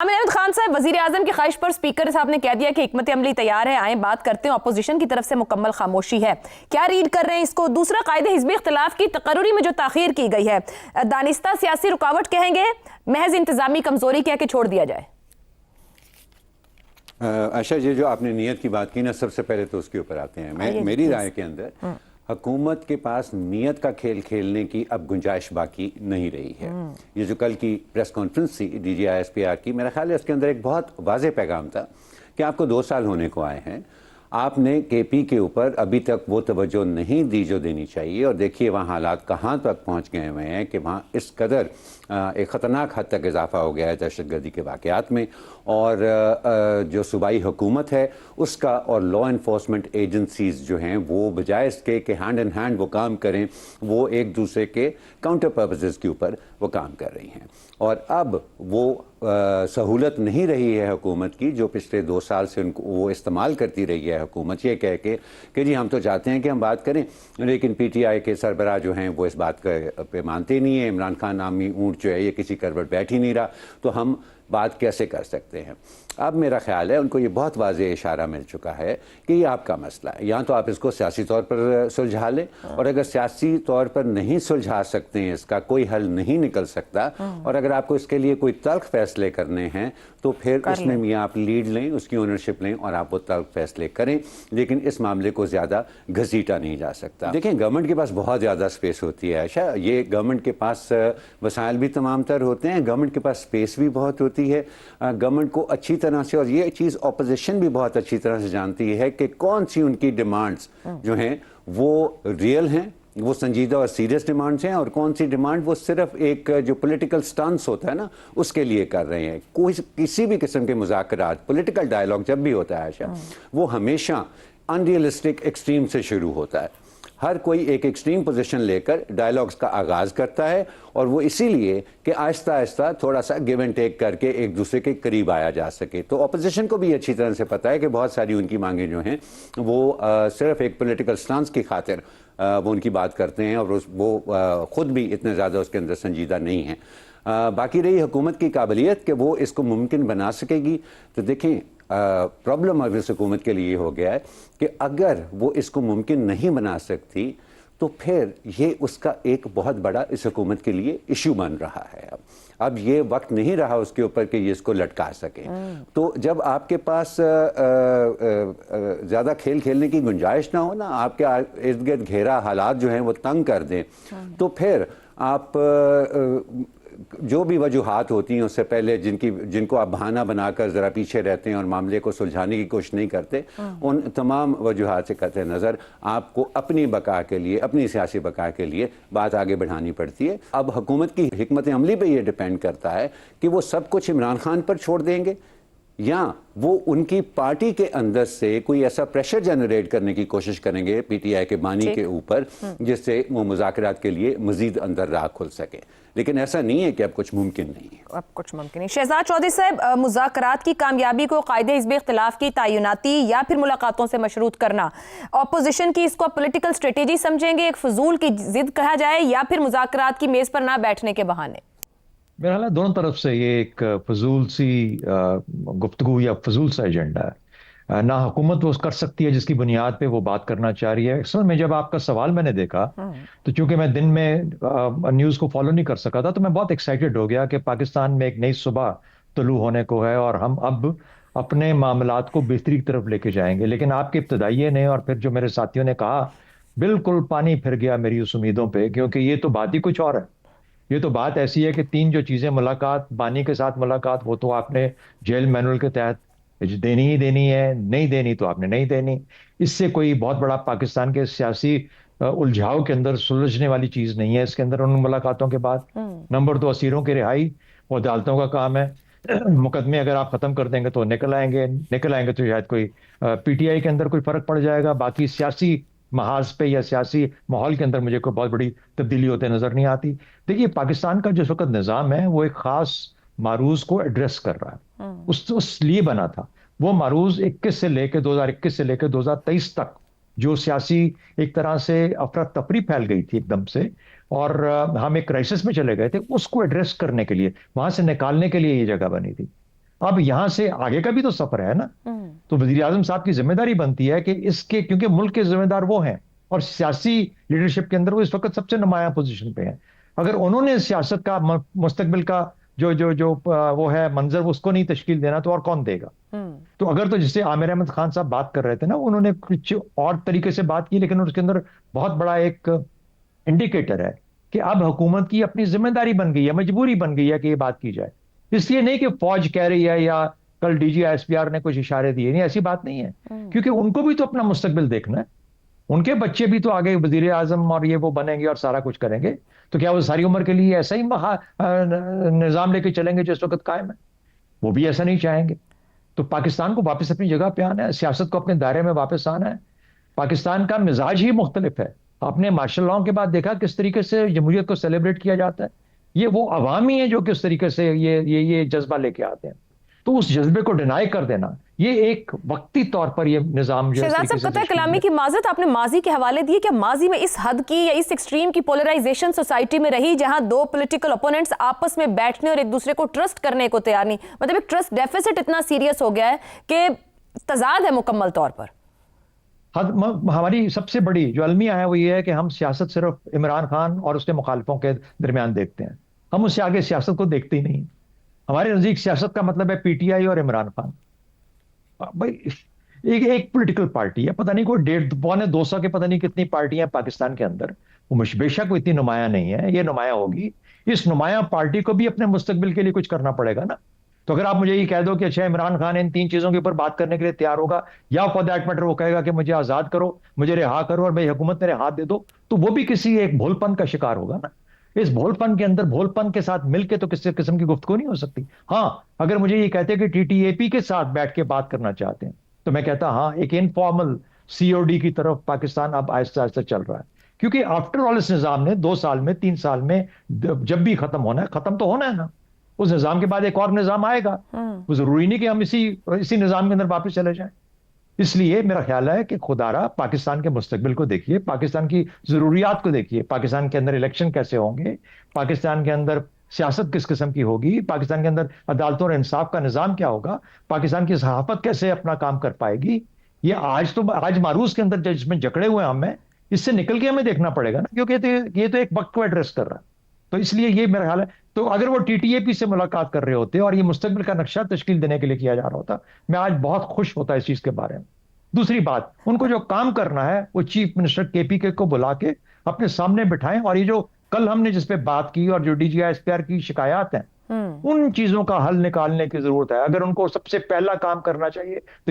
आमिर अहमद खान साहब, वजीर आजम की ख्वाहिश पर स्पीकर साहब ने कह दिया कि हिकमत अमली तैयार है, आए बात करते हैं। अपोजिशन की तरफ से मुकम्मल खामोशी है। क्या रीड कर रहे हैं इसको? दूसरा, कायदे हिज़्ब इख्तिलाफ की तकर्रुरी में जो ताखीर की गई है, दानिस्ता सियासी रुकावट कहेंगे, महज इंतजामी कमजोरी कह के छोड़ दिया जाए? आशा जी, जो आपने नीयत की बात की ना, सबसे पहले तो उसके ऊपर आते हैं। मेरी राय के अंदर हुकूमत के पास नीयत का खेल खेलने की अब गुंजाइश बाकी नहीं रही है। ये जो कल की प्रेस कॉन्फ्रेंस थी DGISPR की, मेरा ख्याल है उसके अंदर एक बहुत वाज़ेह पैगाम था कि आपको 2 साल होने को आए हैं, आपने KP के ऊपर अभी तक वो तवज्जो नहीं दी जो देनी चाहिए। और देखिए वहाँ हालात कहाँ तक पहुँच गए हुए हैं कि वहाँ इस कदर एक ख़तरनाक हद तक इजाफा हो गया है दहशतगर्दी के वाक़यात में। और जो सूबाई हुकूमत है उसका और लॉ इन्फोर्समेंट एजेंसीज़ जो हैं वो बजाय इसके कि हैंड इन हैंड वो काम करें, वो एक दूसरे के काउंटर पर्पसेस के ऊपर वो काम कर रही हैं। और अब वो सहूलत नहीं रही है हुकूमत की जो पिछले 2 साल से उनको वो इस्तेमाल करती रही है हुकूमत, ये कह के कि जी हम तो चाहते हैं कि हम बात करें, लेकिन PTI के सरबराह जो हैं वो इस बात पे मानते नहीं है। इमरान खान नामी ऊँट जो है ये किसी करवट बैठ ही नहीं रहा, तो हम बात कैसे कर सकते हैं? अब मेरा ख्याल है उनको ये बहुत वाज़ेह इशारा मिल चुका है कि ये आपका मसला है, या तो आप इसको सियासी तौर पर सुलझा लें, और अगर सियासी तौर पर नहीं सुलझा सकते हैं, इसका कोई हल नहीं निकल सकता, और अगर आपको इसके लिए कोई तल्ख फैसले करने हैं तो फिर उसमें मियाँ आप लीड लें, उसकी ओनरशिप लें और आप वो तल्ख फैसले करें। लेकिन इस मामले को ज़्यादा घसीटा नहीं जा सकता। देखें, गवर्नमेंट के पास बहुत ज़्यादा स्पेस होती है आयशा, ये गवर्नमेंट के पास वसाइल भी तमाम तर होते हैं, गवर्नमेंट के पास स्पेस भी बहुत होती है। गवर्नमेंट को अच्छी तरह से, और ये चीज़ अपोजिशन भी बहुत अच्छी तरह से जानती है कि कौन सी उनकी डिमांड्स जो हैं वो रियल हैं, वो संजीदा और सीरियस डिमांड्स हैं, और कौन सी डिमांड वो सिर्फ एक जो पॉलिटिकल स्टंस होता है ना उसके लिए कर रहे हैं। कोई किसी भी किस्म के मुज़ाकरात, पॉलिटिकल डायलॉग जब भी होता है आयशा, वो हमेशा अनरियलिस्टिक एक्सट्रीम से शुरू होता है। हर कोई एक एक्सट्रीम पोजीशन लेकर डायलॉग्स का आगाज़ करता है, और वो इसीलिए कि आहिस्ता आहिस्ता थोड़ा सा गिव एंड टेक करके एक दूसरे के करीब आया जा सके। तो अपोजिशन को भी अच्छी तरह से पता है कि बहुत सारी उनकी मांगें जो हैं वो सिर्फ एक पॉलिटिकल स्टांस की खातिर वो उनकी बात करते हैं, और वो ख़ुद भी इतने ज़्यादा उसके अंदर संजीदा नहीं हैं। बाकी रही हुकूमत की काबिलियत कि वो इसको मुमकिन बना सकेगी, तो देखें प्रॉब्लम अब इस हुकूमत के लिए हो गया है कि अगर वो इसको मुमकिन नहीं बना सकती तो फिर ये उसका एक बहुत बड़ा इस हुकूमत के लिए इशू बन रहा है। अब ये वक्त नहीं रहा उसके ऊपर कि ये इसको लटका सके। तो जब आपके पास ज़्यादा खेल खेलने की गुंजाइश ना हो ना, आपके इर्द गिर्द घेरा हालात जो हैं वो तंग कर दें, तो फिर आप जो भी वजूहात होती हैं उससे पहले जिनको आप बहाना बनाकर ज़रा पीछे रहते हैं और मामले को सुलझाने की कोशिश नहीं करते, उन तमाम वजूहात से कतई नज़र आपको अपनी बका के लिए, अपनी सियासी बका के लिए बात आगे बढ़ानी पड़ती है। अब हुकूमत की हिकमत अमली पे ये डिपेंड करता है कि वो सब कुछ इमरान खान पर छोड़ देंगे, या वो उनकी पार्टी के अंदर से कोई ऐसा प्रेशर जनरेट करने की कोशिश करेंगे PTI के बानी के ऊपर, जिससे वो मुज़ाकरात के लिए मजीद अंदर राह खुल सके। लेकिन ऐसा नहीं है कि अब कुछ मुमकिन नहीं है। अब कुछ मुमकिन नहीं। शहजाद चौधरी साहब, मुज़ाकरात की कामयाबी को कायदे हिज़्ब इख्तिलाफ की तयनाती या फिर मुलाकातों से मशरूत करना, अपोजिशन की इसको पॉलिटिकल स्ट्रेटेजी समझेंगे, एक फजूल की जिद कहा जाए, या फिर मुज़ाकरात की मेज़ पर ना बैठने के बहाने? मेरा ख्याल है दोनों तरफ से ये एक फजूल सी गुफ्तगू या फजूल सा एजेंडा है। ना हुकूमत वो कर सकती है जिसकी बुनियाद पे वो बात करना चाह रही है। असल में जब आपका सवाल मैंने देखा तो चूंकि मैं दिन में न्यूज़ को फॉलो नहीं कर सका था, तो मैं बहुत एक्साइटेड हो गया कि पाकिस्तान में एक नई सुबह तुलू होने को है और हम अब अपने मामलात को बेहतरी की तरफ लेके जाएंगे। लेकिन आपके इब्तदाइये ने और फिर जो मेरे साथियों ने कहा, बिल्कुल पानी फिर गया मेरी उस उम्मीदों पर, क्योंकि ये तो बात ही कुछ और है। ये तो बात ऐसी है कि 3 जो चीजें, मुलाकात, बानी के साथ मुलाकात, वो तो आपने जेल मैनुअल के तहत देनी ही देनी है, नहीं देनी तो आपने नहीं देनी। इससे कोई बहुत बड़ा पाकिस्तान के सियासी उलझाव के अंदर सुलझने वाली चीज नहीं है इसके अंदर उन मुलाकातों के बाद। नंबर 2, असीरों की रिहाई वो अदालतों का काम है। मुकदमे अगर आप खत्म कर देंगे तो निकल आएंगे तो शायद कोई PTI के अंदर कोई फर्क पड़ जाएगा। बाकी सियासी महाज पे या सियासी माहौल के अंदर मुझे कोई बहुत बड़ी तब्दीली होते नजर नहीं आती। देखिए, पाकिस्तान का जिस वक्त निज़ाम है वो एक खास मारूज को एड्रेस कर रहा है, उस लिए बना था। वो मारूज 2021 से लेकर 2023 तक जो सियासी एक तरह से अफरा तफरी फैल गई थी एकदम से, और हम एक क्राइसिस में चले गए थे, उसको एड्रेस करने के लिए, वहां से निकालने के लिए ये जगह बनी थी। अब यहां से आगे का भी तो सफर है ना। तो वजीर आजम साहब की जिम्मेदारी बनती है कि इसके, क्योंकि मुल्क के जिम्मेदार वो हैं और सियासी लीडरशिप के अंदर वो इस वक्त सबसे नुमाया पोजीशन पे हैं। अगर उन्होंने सियासत का मुस्तकबिल का जो वो है मंजर उसको नहीं तश्कील देना, तो और कौन देगा। तो अगर, तो जिससे आमिर अहमद खान साहब बात कर रहे थे ना, उन्होंने कुछ और तरीके से बात की, लेकिन उसके अंदर बहुत बड़ा एक इंडिकेटर है कि अब हुकूमत की अपनी जिम्मेदारी बन गई है, मजबूरी बन गई है कि ये बात की जाए। इसलिए नहीं कि फौज कह रही है या कल डीजीआईएसपीआर ने कुछ इशारे दिए, नहीं, ऐसी बात नहीं है। क्योंकि उनको भी तो अपना मुस्तकबिल देखना है, उनके बच्चे भी तो आगे वजीर आजम और ये वो बनेंगे और सारा कुछ करेंगे। तो क्या वो सारी उम्र के लिए ऐसा ही निजाम लेके चलेंगे जो इस वक्त कायम है? वो भी ऐसा नहीं चाहेंगे। तो पाकिस्तान को वापस अपनी जगह पे आना है, सियासत को अपने दायरे में वापस आना है। पाकिस्तान का मिजाज ही मुख्तलिफ है। आपने मार्शल लॉ के बाद देखा किस तरीके से जमहूरियत को सेलिब्रेट किया जाता है। ये वो अवाम ही है जो किस तरीके से ये जज्बा लेके आते हैं। तो उस जज्बे को डिनाई कर देना, ये एक वक्ती तौर पर ये निजाम जो शहजाद साहब, कतई कलामी की माजरत, आपने माजी के हवाले दिए, क्या माजी में इस हद की या इस एक्सट्रीम की पोलराइजेशन सोसाइटी में रही जहां दो पॉलिटिकल ओपोनेंट्स आपस में बैठने और एक दूसरे को ट्रस्ट करने को तैयार नहीं? मतलब एक ट्रस्ट डेफिसिट इतना सीरियस हो गया है कि तजाद है मुकम्मल तौर पर। हमारी सबसे बड़ी जो अलमिया है वो ये है कि हम सियासत सिर्फ इमरान खान और उसके मुखालिफों के दरमियान देखते हैं, हम उससे आगे सियासत को देखते ही नहीं। हमारे नजदीक सियासत का मतलब है पीटीआई और इमरान खान। भाई एक पॉलिटिकल पार्टी है, पता नहीं कोई 150-200 के पता नहीं कितनी पार्टियां हैं पाकिस्तान के अंदर, वो बेशक कोई इतनी नुमाया नहीं है, ये नुमाया होगी। इस नुमाया पार्टी को भी अपने मुस्तकबिल के लिए कुछ करना पड़ेगा ना। तो अगर आप मुझे ये कह दो कि अच्छा इमरान खान इन 3 चीजों के ऊपर बात करने के लिए तैयार होगा, या फॉर दैट मैटर वो कहेगा कि मुझे आजाद करो, मुझे रिहा करो और मेरी हुकूमत मेरे हाथ दे दो, तो वो भी किसी एक भोलपन का शिकार होगा ना। इस भोलपन के अंदर भोलपन के साथ मिलकर तो किसी किस्म की गुफ्तगू नहीं हो सकती। हाँ, अगर मुझे ये कहते कि टीटीएपी के साथ बैठ के बात करना चाहते हैं, तो मैं कहता हाँ, एक इनफॉर्मल सीओडी की तरफ पाकिस्तान अब आहिस्ता आहिस्ता चल रहा है। क्योंकि आफ्टर ऑल इस निजाम ने 2 साल में 3 साल में जब भी खत्म होना है, खत्म तो होना है ना। उस निजाम के बाद एक और निजाम आएगा, वो जरूरी नहीं कि हम इसी निजाम के अंदर वापस चले जाएं। इसलिए मेरा ख्याल है कि खुदारा पाकिस्तान के मुस्तकबिल को देखिए, पाकिस्तान की जरूरियात को देखिए, पाकिस्तान के अंदर इलेक्शन कैसे होंगे, पाकिस्तान के अंदर सियासत किस किस्म की होगी, पाकिस्तान के अंदर अदालतों और इंसाफ का निजाम क्या होगा, पाकिस्तान की सहाफत कैसे अपना काम कर पाएगी। ये आज मारूस के अंदर जिसमें जकड़े हुए हम हैं, इससे निकल के हमें देखना पड़ेगा ना, क्योंकि ये तो एक वक्त को एड्रेस कर रहा है। तो इसलिए ये मेरा ख्याल है, तो अगर वो टीटीएपी से मुलाकात कर रहे होते और ये मुस्तकबिल का नक्शा तश्कील देने के लिए किया जा रहा होता, मैं आज बहुत खुश होता इस चीज के बारे में। दूसरी बात, उनको जो काम करना है वो चीफ मिनिस्टर केपीके को बुला के अपने सामने बिठाएं, और ये जो कल हमने जिस पे बात की और जो डीजीआईएसपीआर की शिकायत हैं, उन चीजों का हल निकालने की जरूरत है। अगर उनको सबसे पहला काम करना चाहिए तो